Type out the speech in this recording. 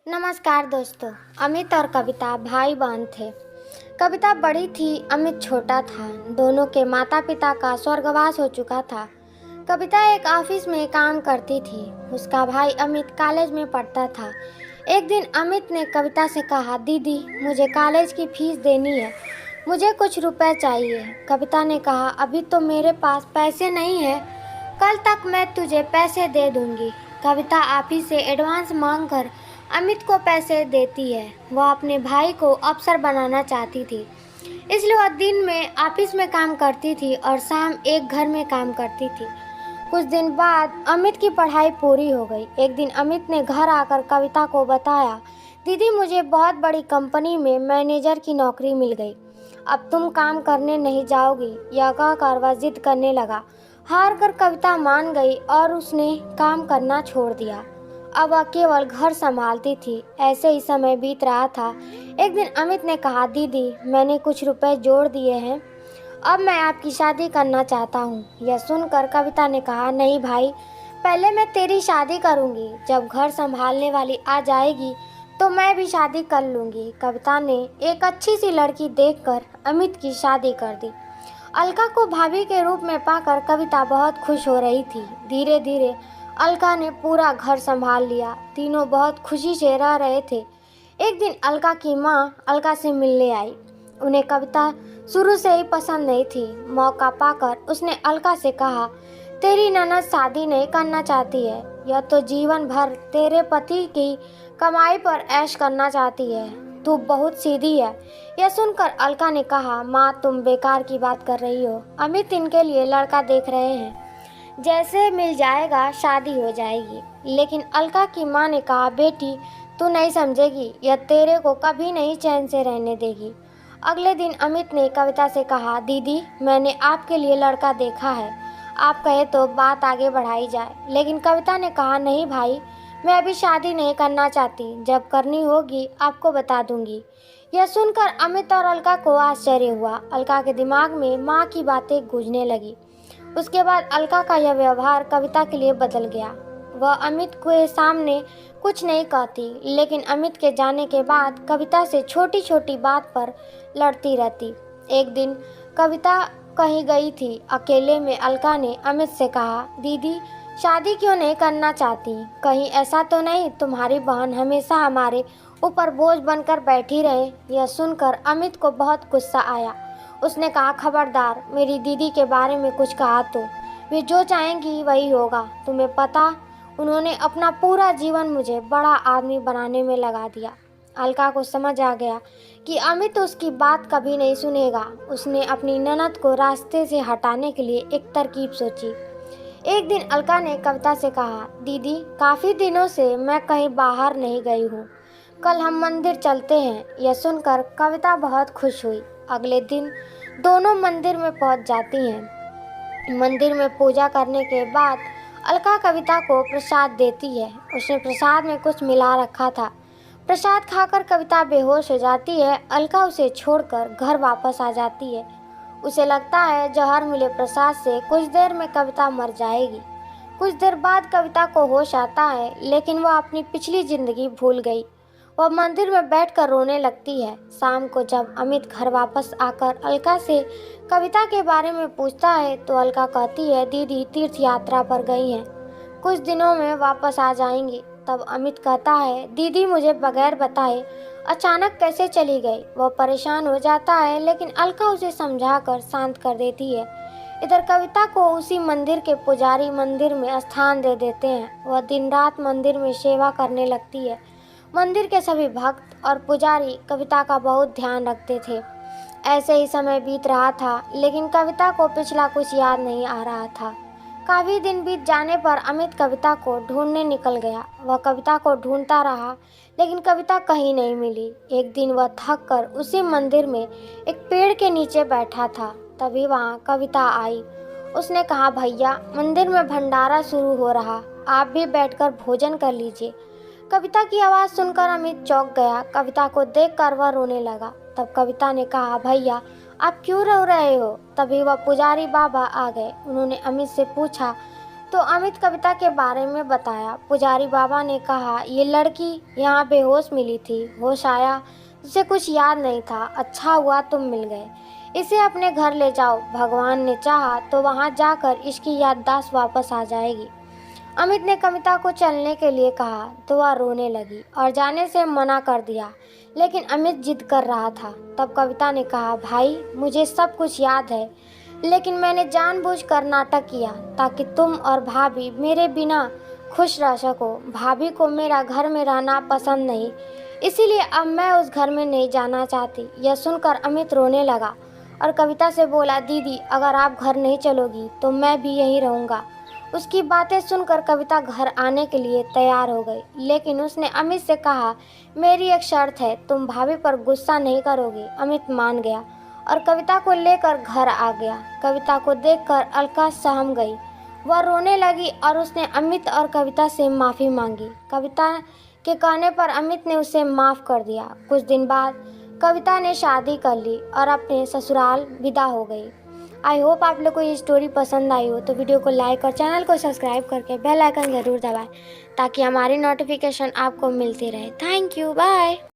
नमस्कार दोस्तों। अमित और कविता भाई बहन थे। कविता बड़ी थी, अमित छोटा था। दोनों के माता पिता का स्वर्गवास हो चुका था। कविता एक ऑफिस में काम करती थी। उसका भाई अमित कॉलेज में पढ़ता था। एक दिन अमित ने कविता से कहा, दीदी मुझे कॉलेज की फीस देनी है, मुझे कुछ रुपए चाहिए। कविता ने कहा, अभी तो मेरे पास पैसे नहीं है, कल तक मैं तुझे पैसे दे दूंगी। कविता ऑफिस से एडवांस मांगकर अमित को पैसे देती है। वह अपने भाई को अफसर बनाना चाहती थी, इसलिए वह दिन में ऑफिस में काम करती थी और शाम एक घर में काम करती थी। कुछ दिन बाद अमित की पढ़ाई पूरी हो गई। एक दिन अमित ने घर आकर कविता को बताया, दीदी मुझे बहुत बड़ी कंपनी में मैनेजर की नौकरी मिल गई, अब तुम काम करने नहीं जाओगी। यह कहकर वह जिद करने लगा। हार कर कविता मान गई और उसने काम करना छोड़ दिया। अब वह केवल घर संभालती थी। ऐसे ही समय बीत रहा था। एक दिन अमित ने कहा, दीदी मैंने कुछ रुपए जोड़ दिए हैं, अब मैं आपकी शादी करना चाहता हूँ। यह सुनकर कविता ने कहा, नहीं भाई, पहले मैं तेरी शादी करूँगी, जब घर संभालने वाली आ जाएगी तो मैं भी शादी कर लूँगी। कविता ने एक अच्छी सी लड़की देखकर अमित की शादी कर दी। अलका को भाभी के रूप में पाकर कविता बहुत खुश हो रही थी। धीरे धीरे अलका ने पूरा घर संभाल लिया। तीनों बहुत खुशी से रह रहे थे। एक दिन अलका की माँ अलका से मिलने आई। उन्हें कविता शुरू से ही पसंद नहीं थी। मौका पाकर उसने अलका से कहा, तेरी ननद शादी नहीं करना चाहती है, यह तो जीवन भर तेरे पति की कमाई पर ऐश करना चाहती है, तू बहुत सीधी है। यह सुनकर अलका ने कहा, माँ तुम बेकार की बात कर रही हो, अमित इनके लिए लड़का देख रहे हैं, जैसे मिल जाएगा शादी हो जाएगी। लेकिन अलका की माँ ने कहा, बेटी तू नहीं समझेगी, यह तेरे को कभी नहीं चैन से रहने देगी। अगले दिन अमित ने कविता से कहा, दीदी मैंने आपके लिए लड़का देखा है, आप कहे तो बात आगे बढ़ाई जाए। लेकिन कविता ने कहा, नहीं भाई, मैं अभी शादी नहीं करना चाहती, जब करनी होगी आपको बता दूंगी। यह सुनकर अमित और अलका को आश्चर्य हुआ। अलका के दिमाग में माँ की बातें गूंजने लगी। उसके बाद अलका का यह व्यवहार कविता के लिए बदल गया। वह अमित के सामने कुछ नहीं कहती, लेकिन अमित के जाने के बाद कविता से छोटी छोटी बात पर लड़ती रहती। एक दिन कविता कहीं गई थी। अकेले में अलका ने अमित से कहा, दीदी शादी क्यों नहीं करना चाहती, कहीं ऐसा तो नहीं तुम्हारी बहन हमेशा हमारे ऊपर बोझ बनकर बैठी रहे। यह सुनकर अमित को बहुत गुस्सा आया। उसने कहा, खबरदार मेरी दीदी के बारे में कुछ कहा तो वे जो चाहेंगी वही होगा। तुम्हें पता, उन्होंने अपना पूरा जीवन मुझे बड़ा आदमी बनाने में लगा दिया। अलका को समझ आ गया कि अमित उसकी बात कभी नहीं सुनेगा। उसने अपनी ननद को रास्ते से हटाने के लिए एक तरकीब सोची। एक दिन अलका ने कविता से कहा, दीदी काफ़ी दिनों से मैं कहीं बाहर नहीं गई हूँ, कल हम मंदिर चलते हैं। यह सुनकर कविता बहुत खुश हुई। अगले दिन दोनों मंदिर में पहुंच जाती हैं। मंदिर में पूजा करने के बाद अलका कविता को प्रसाद देती है। उसने प्रसाद में कुछ मिला रखा था। प्रसाद खाकर कविता बेहोश हो जाती है। अलका उसे छोड़कर घर वापस आ जाती है। उसे लगता है जहर मिले प्रसाद से कुछ देर में कविता मर जाएगी। कुछ देर बाद कविता को होश आता है, लेकिन वह अपनी पिछली जिंदगी भूल गई। वह मंदिर में बैठकर रोने लगती है। शाम को जब अमित घर वापस आकर अलका से कविता के बारे में पूछता है तो अलका कहती है, दीदी तीर्थ यात्रा पर गई हैं, कुछ दिनों में वापस आ जाएंगी। तब अमित कहता है, दीदी मुझे बगैर बताए अचानक कैसे चली गई। वह परेशान हो जाता है, लेकिन अलका उसे समझाकर शांत कर देती है। इधर कविता को उसी मंदिर के पुजारी मंदिर में स्थान दे देते हैं। वह दिन रात मंदिर में सेवा करने लगती है। मंदिर के सभी भक्त और पुजारी कविता का बहुत ध्यान रखते थे। ऐसे ही समय बीत रहा था, लेकिन कविता को पिछला कुछ याद नहीं आ रहा था। काफ़ी दिन बीत जाने पर अमित कविता को ढूंढने निकल गया। वह कविता को ढूंढता रहा, लेकिन कविता कहीं नहीं मिली। एक दिन वह थक कर उसी मंदिर में एक पेड़ के नीचे बैठा था। तभी वहाँ कविता आई। उसने कहा, भैया मंदिर में भंडारा शुरू हो रहा, आप भी बैठकर भोजन कर लीजिए। कविता की आवाज़ सुनकर अमित चौंक गया। कविता को देखकर वह रोने लगा। तब कविता ने कहा, भैया आप क्यों रो रहे हो। तभी वह पुजारी बाबा आ गए। उन्होंने अमित से पूछा, तो अमित कविता के बारे में बताया। पुजारी बाबा ने कहा, ये लड़की यहाँ बेहोश मिली थी, होश आया, उसे कुछ याद नहीं था, अच्छा हुआ तुम मिल गए, इसे अपने घर ले जाओ, भगवान ने चाहा तो वहाँ जाकर इसकी याददाश्त वापस आ जाएगी। अमित ने कविता को चलने के लिए कहा तो वह रोने लगी और जाने से मना कर दिया, लेकिन अमित जिद कर रहा था। तब कविता ने कहा, भाई मुझे सब कुछ याद है, लेकिन मैंने जानबूझकर नाटक किया ताकि तुम और भाभी मेरे बिना खुश रह सको। भाभी को मेरा घर में रहना पसंद नहीं, इसीलिए अब मैं उस घर में नहीं जाना चाहती। यह सुनकर अमित रोने लगा और कविता से बोला, दीदी अगर आप घर नहीं चलोगी तो मैं भी यहीं रहूँगा। उसकी बातें सुनकर कविता घर आने के लिए तैयार हो गई, लेकिन उसने अमित से कहा, मेरी एक शर्त है, तुम भाभी पर गुस्सा नहीं करोगे। अमित मान गया और कविता को लेकर घर आ गया। कविता को देखकर अलका सहम गई, वह रोने लगी और उसने अमित और कविता से माफ़ी मांगी। कविता के कहने पर अमित ने उसे माफ़ कर दिया। कुछ दिन बाद कविता ने शादी कर ली और अपने ससुराल विदा हो गई। आई होप आप लोग को ये स्टोरी पसंद आई हो, तो वीडियो को लाइक और चैनल को सब्सक्राइब करके बेल आइकन ज़रूर दबाएं ताकि हमारी नोटिफिकेशन आपको मिलती रहे। Thank you, bye.